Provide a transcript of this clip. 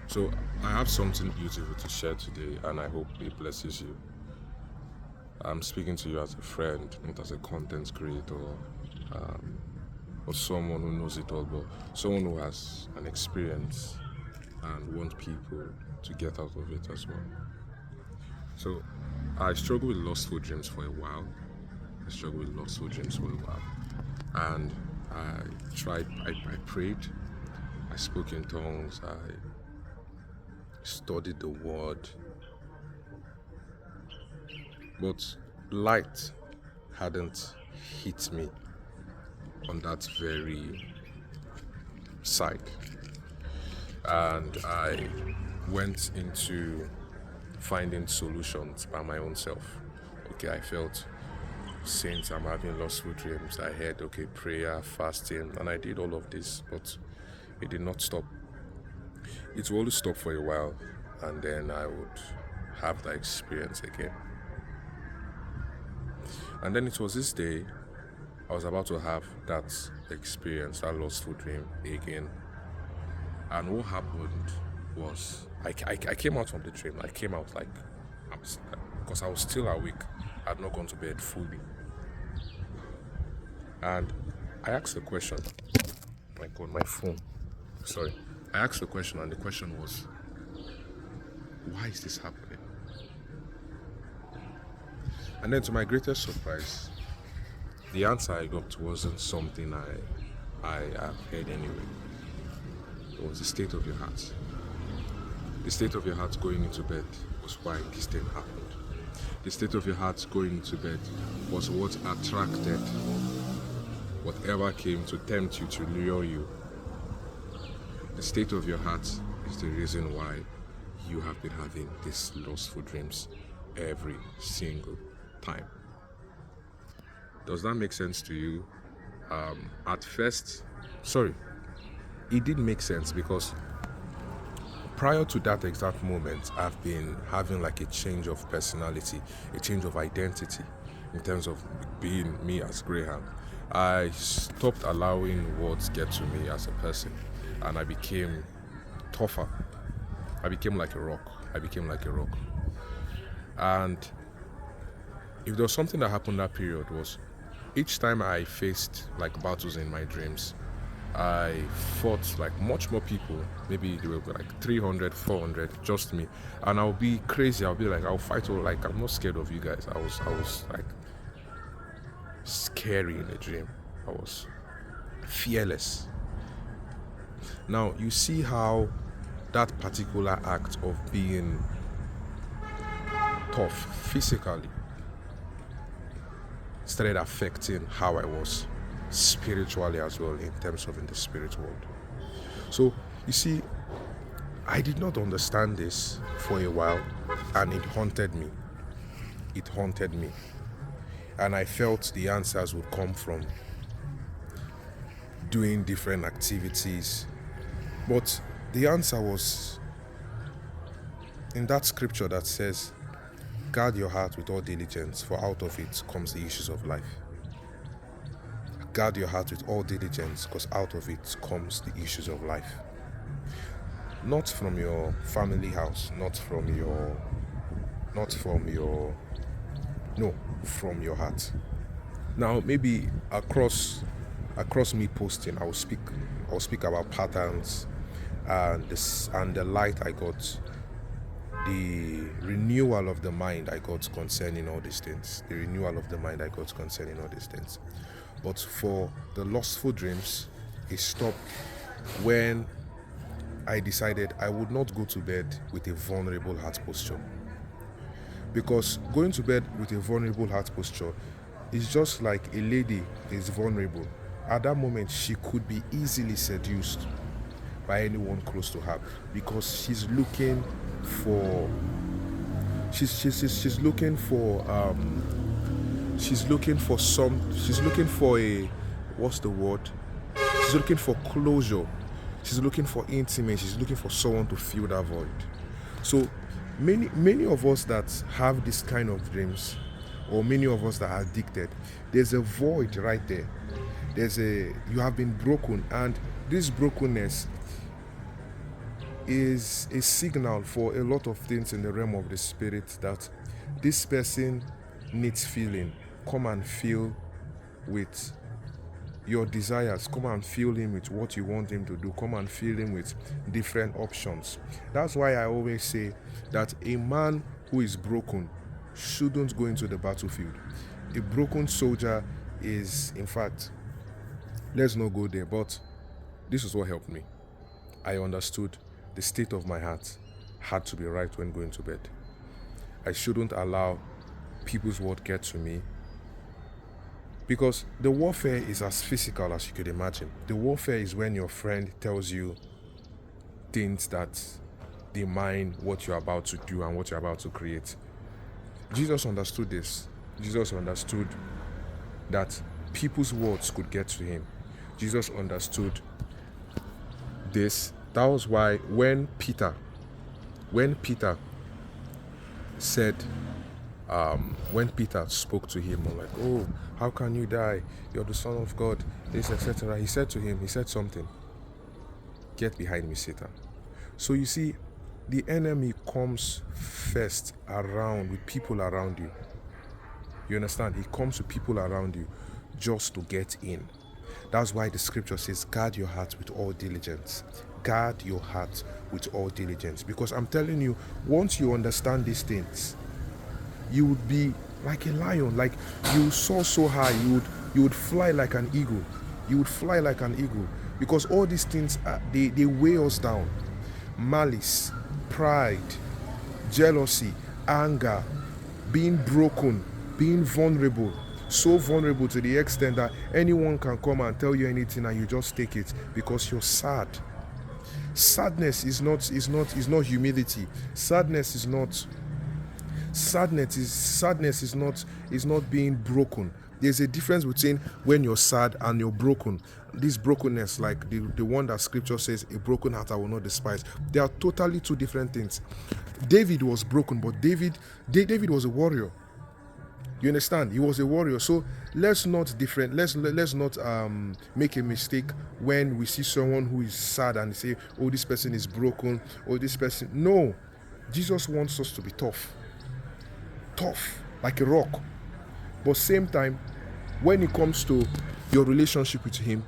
So I have something beautiful to share today, and I hope it blesses you. I'm speaking to you as a friend, not as a content creator, um, or someone who knows it all, but someone who has an experience and want people to get out of it as well. So I struggled with lustful dreams for a while. I struggled with lustful dreams for a while, and I tried. I prayed. I spoke in tongues. I studied the word, but light hadn't hit me on that very side. And I went into finding solutions by my own self. Okay, I felt since I'm having lustful dreams, I had okay, prayer, fasting, and I did all of this, but it did not stop. It would only stop for a while, and then I would have that experience again. And then it was this day I was about to have that experience, that lustful dream again. And what happened was I came out from the dream. I came out like, because I was still awake. I had not gone to bed fully. And I asked the question, my God, my phone. Sorry. I asked the question, and the question was, why is this happening? And then to my greatest surprise, the answer I got wasn't something I have heard anyway. It was the state of your heart. The state of your heart going into bed was why this thing happened. The state of your heart going into bed was what attracted whatever came to tempt you, to lure you. The state of your heart is the reason why you have been having these lustful dreams every single time. Does that make sense to you? At first, sorry, it did make sense because prior to that exact moment, I've been having like a change of personality, a change of identity in terms of being me as Graham. I stopped allowing words get to me as a person, and I became tougher. I became like a rock. And if there was something that happened that period was each time I faced like battles in my dreams, I fought like much more people. Maybe there were like 300, 400, just me. And I'll be crazy. I'll be like, I'll fight all, like, I'm not scared of you guys. I was like scary in a dream. I was fearless. Now, you see how that particular act of being tough physically started affecting how I was spiritually as well, in terms of in the spirit world. So you see, I did not understand this for a while, and it haunted me. And I felt the answers would come from doing different activities, but the answer was in that scripture that says, guard your heart with all diligence, for out of it comes the issues of life. Guard your heart with all diligence, because out of it comes the issues of life. Not from your family house, from your heart. Now maybe across me posting, I'll speak about patterns and the light I got, the renewal of the mind I got concerning all these things. But for the lustful dreams, it stopped when I decided I would not go to bed with a vulnerable heart posture. Because going to bed with a vulnerable heart posture is just like a lady is vulnerable. At that moment, she could be easily seduced by anyone close to her, because she's looking for closure. She's looking for intimacy. She's looking for someone to fill that void. So many of us that have this kind of dreams, or many of us that are addicted, there's a void right there. You have been broken, and this brokenness is a signal for a lot of things in the realm of the spirit, that this person needs feeling. Come and feel with your desires. Come and fill him with what you want him to do. Come and fill him with different options. That's why I always say that a man who is broken shouldn't go into the battlefield. A broken soldier is, in fact, let's not go there, but this is what helped me. I understood the state of my heart had to be right when going to bed. I shouldn't allow people's word get to me, because the warfare is as physical as you could imagine. The warfare is when your friend tells you things that demine what you're about to do and what you're about to create. Jesus understood this. Jesus understood that people's words could get to him. Jesus understood this. That was why when Peter said, when Peter spoke to him, like, oh, how can you die? You're the Son of God, this, etc. He said something. Get behind me, Satan. So you see, the enemy comes first around with people around you. You understand? He comes with people around you just to get in. That's why the scripture says, guard your heart with all diligence. Guard your heart with all diligence. Because I'm telling you, once you understand these things, you would be like a lion. Like, you soar so high, you would fly like an eagle. You would fly like an eagle. Because all these things, they weigh us down. Malice, pride, jealousy, anger, being broken, being vulnerable. So vulnerable to the extent that anyone can come and tell you anything and you just take it because you're sad. Sadness is not humility. Sadness is not being broken. There's a difference between when you're sad and you're broken. This brokenness, like the one that scripture says, a broken heart I will not despise. They are totally two different things. David was broken, but David was a warrior. You understand? He was a warrior. So let's not make a mistake when we see someone who is sad and say, oh, this person is broken, or this person. No. Jesus wants us to be tough, like a rock. But same time, when it comes to your relationship with him,